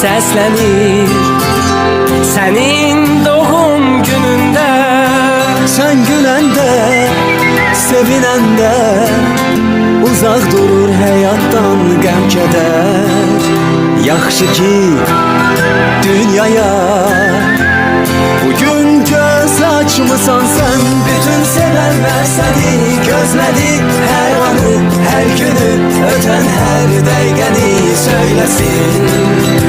səslənir sənin doğum günündə. Sən güləndə, sevinəndə uzaq durur həyatdan qəm-kədər. Yaxşı ki dünyaya bugün göz açmısan sən. Bütün sevənlər səni gözlədi, hər anı, hər günü, ötən hər dəqiqəni söyləsin.